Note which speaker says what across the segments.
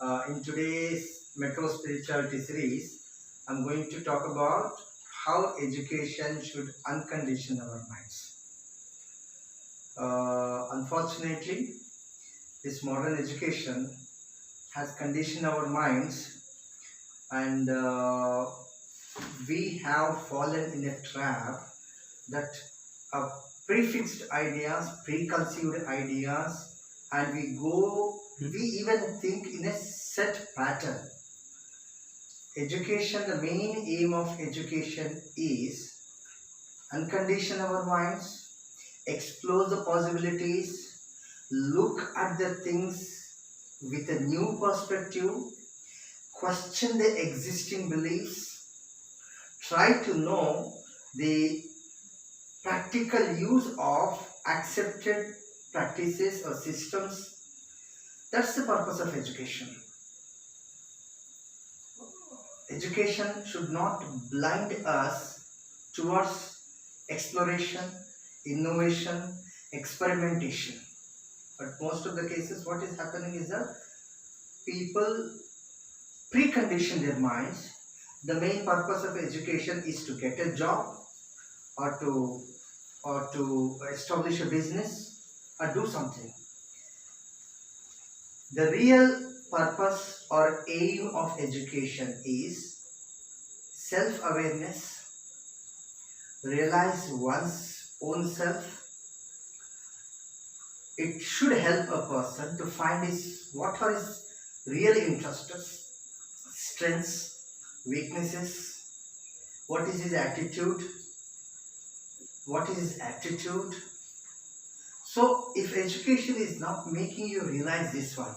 Speaker 1: In today's Metro Spirituality series, I'm going to talk about how education should uncondition our minds. Unfortunately, this modern education has conditioned our minds, and we have fallen in a trap that prefixed ideas, preconceived ideas, and we even think in a set pattern. Education, the main aim of education is uncondition our minds, explore the possibilities, look at the things with a new perspective, question the existing beliefs, try to know the practical use of accepted practices or systems. That's the purpose of education. Education should not blind us towards exploration, innovation, experimentation. But most of the cases, what is happening is that people precondition their minds. The main purpose of education is to get a job, or to establish a business, or do something. The real purpose or aim of education is self-awareness, realize one's own self. It should help a person to find what are his real interests, strengths, weaknesses, what is his attitude, So if education is not making you realize this one,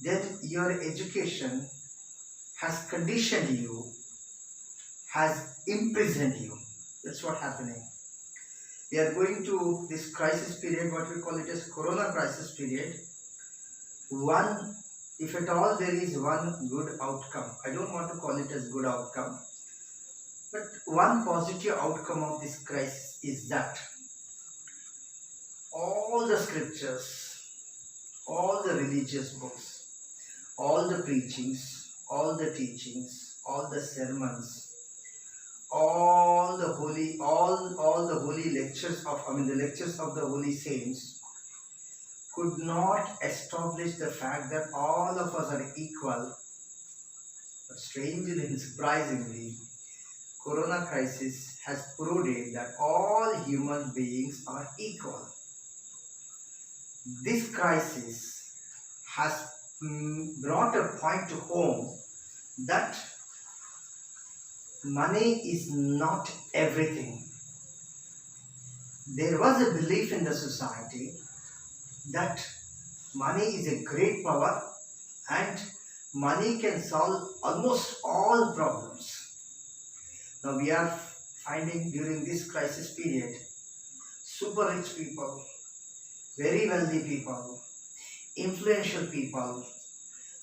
Speaker 1: then your education has conditioned you, has imprisoned you. That's what's happening. We are going to this crisis period, what we call it as Corona crisis period. If at all there is one good outcome, I don't want to call it as good outcome, but one positive outcome of this crisis is that all the scriptures, all the religious books, all the preachings, all the teachings, all the sermons, all the holy lectures the lectures of the holy saints could not establish the fact that all of us are equal. But strangely and surprisingly, Corona crisis has proved it that all human beings are equal. This crisis has brought a point to home that money is not everything. There was a belief in the society that money is a great power and money can solve almost all problems. Now we are finding during this crisis period, super rich people, very wealthy people, influential people,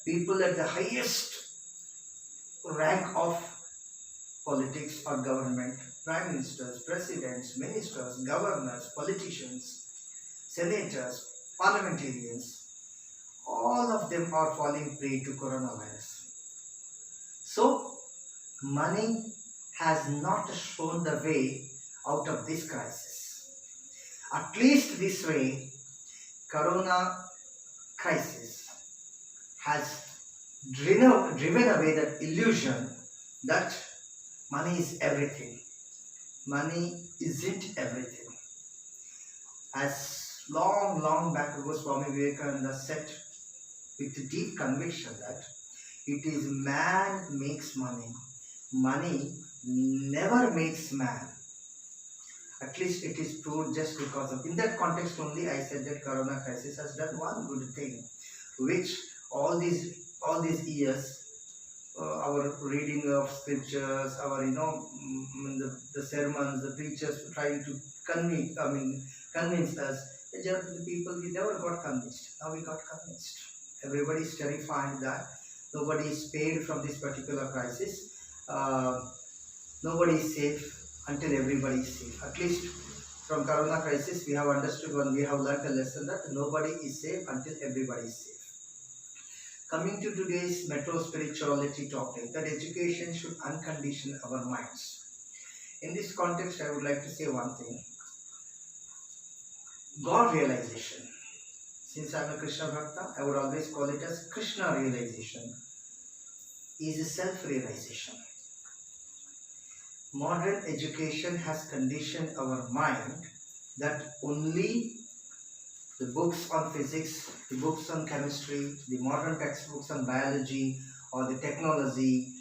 Speaker 1: people at the highest rank of politics or government, prime ministers, presidents, ministers, governors, politicians, senators, parliamentarians, all of them are falling prey to coronavirus. So, money has not shown the way out of this crisis. At least this way, Corona crisis has driven away that illusion that money is everything. Money isn't everything. As long back ago, Swami Vivekananda said with deep conviction that it is man makes money. Money never makes man. At least it is proved just because of. In that context only, I said that Corona crisis has done one good thing, which all these years, our reading of scriptures, our the sermons, the preachers trying to convince us. The people, we never got convinced. Now we got convinced. Everybody is terrified that nobody is spared from this particular crisis. Nobody is safe until everybody is safe. At least from Corona crisis, we have understood we have learned a lesson that nobody is safe until everybody is safe. Coming to today's metro spirituality topic, that education should uncondition our minds. In this context, I would like to say one thing. God realization. Since I am a Krishna Bhakta, I would always call it as Krishna realization, is a self-realization. Modern education has conditioned our mind that only the books on physics, the books on chemistry, the modern textbooks on biology or the technology,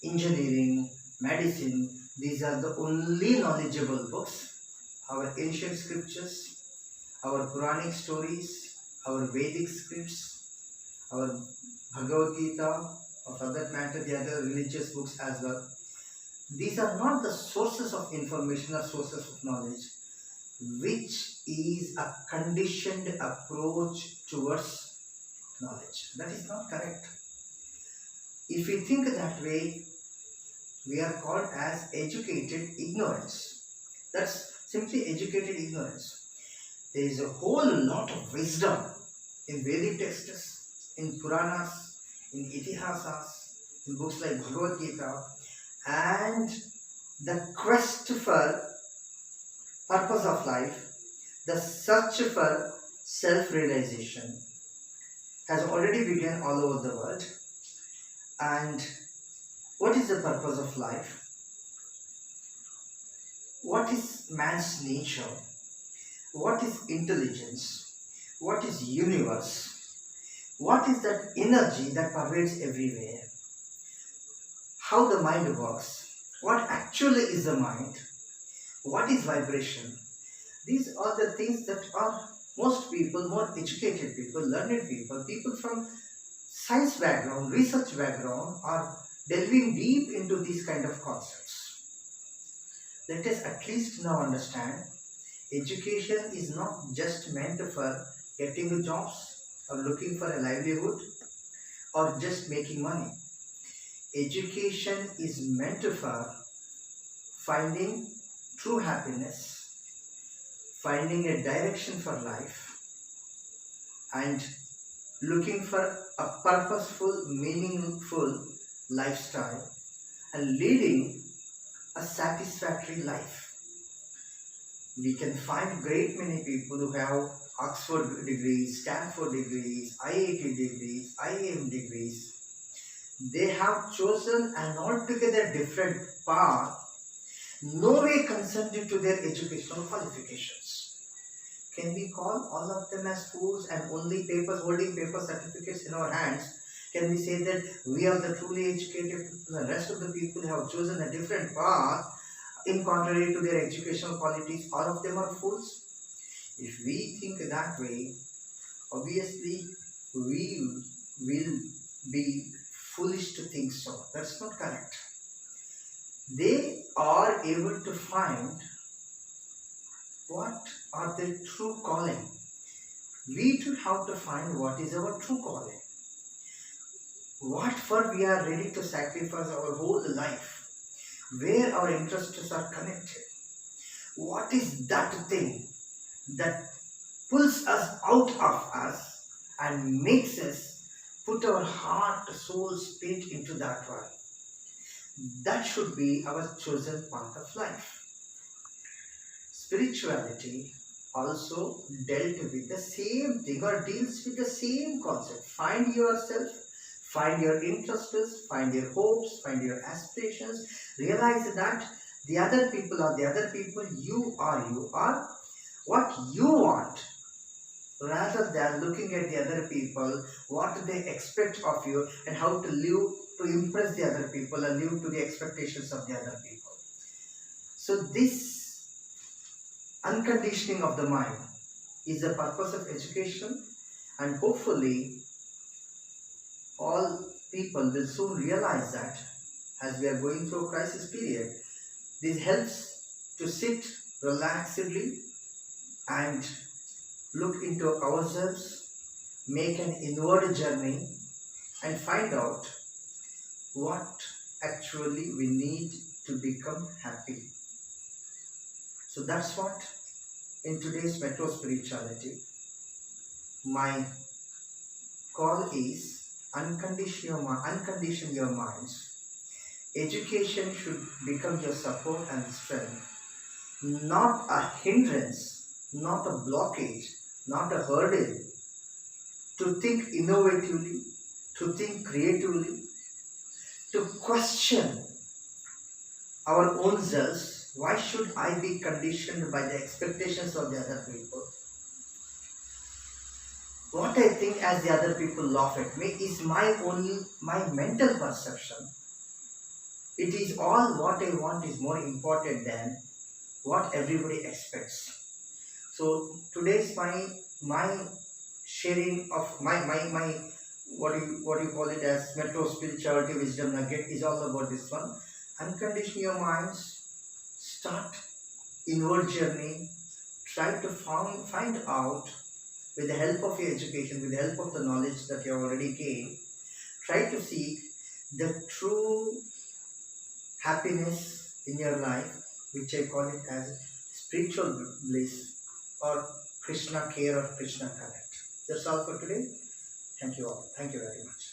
Speaker 1: engineering, medicine, these are the only knowledgeable books. Our ancient scriptures, our Puranic stories, our Vedic scripts, our Bhagavad Gita, or for that matter the other religious books as well. These are not the sources of information or sources of knowledge, which is a conditioned approach towards knowledge. That is not correct. If we think that way, we are called as educated ignorance. That's simply educated ignorance. There is a whole lot of wisdom in Vedic texts, in Puranas, in Itihasas, in books like Bhagavad Gita, and the quest for purpose of life, the search for self-realization has already begun all over the world. And what is the purpose of life? What is man's nature? What is intelligence? What is universe? What is that energy that pervades everywhere? How the mind works? What actually is the mind? What is vibration? These are the things that are most people, more educated people, learned people, people from science background, research background are delving deep into these kind of concepts. Let us at least now understand education is not just meant for getting jobs or looking for a livelihood or just making money. Education is meant for finding true happiness, finding a direction for life, and looking for a purposeful, meaningful lifestyle and leading a satisfactory life. We can find great many people who have Oxford degrees, Stanford degrees, IIT degrees, IIM degrees. They have chosen an altogether different path, no way consented to their educational qualifications. Can we call all of them as fools and only holding paper certificates in our hands? Can we say that we are the truly educated people, the rest of the people have chosen a different path in contrary to their educational qualities, all of them are fools? If we think that way, obviously we will be foolish to think so. That's not correct. They are able to find what are their true calling. We too have to find what is our true calling. What for we are ready to sacrifice our whole life. Where our interests are connected. What is that thing that pulls us out of us and makes us put our heart, soul, spirit into that one. That should be our chosen path of life. Spirituality also dealt with the same thing or deals with the same concept. Find yourself, find your interests, find your hopes, find your aspirations. Realize that the other people are the other people, you are what you want. Rather than looking at the other people, what they expect of you and how to live to impress the other people and live to the expectations of the other people. So this unconditioning of the mind is the purpose of education, and hopefully all people will soon realize that as we are going through a crisis period. This helps to sit relaxedly and look into ourselves, make an inward journey and find out what actually we need to become happy. So that's what in today's metro spirituality my call is uncondition your minds. Education should become your support and strength, not a hindrance, not a blockage, not a hurdle. To think innovatively, to think creatively, to question our own selves. Why should I be conditioned by the expectations of the other people? What I think as the other people laugh at me is my mental perception. It is all what I want is more important than what everybody expects. So today's my sharing of my what you call it as metro spirituality wisdom nugget is all about this one. Uncondition your minds, start inward journey, try to find out with the help of your education, with the help of the knowledge that you have already gained, try to seek the true happiness in your life, which I call it as spiritual bliss or Krishna care or Krishna connect. That's all for today. Thank you all. Thank you very much.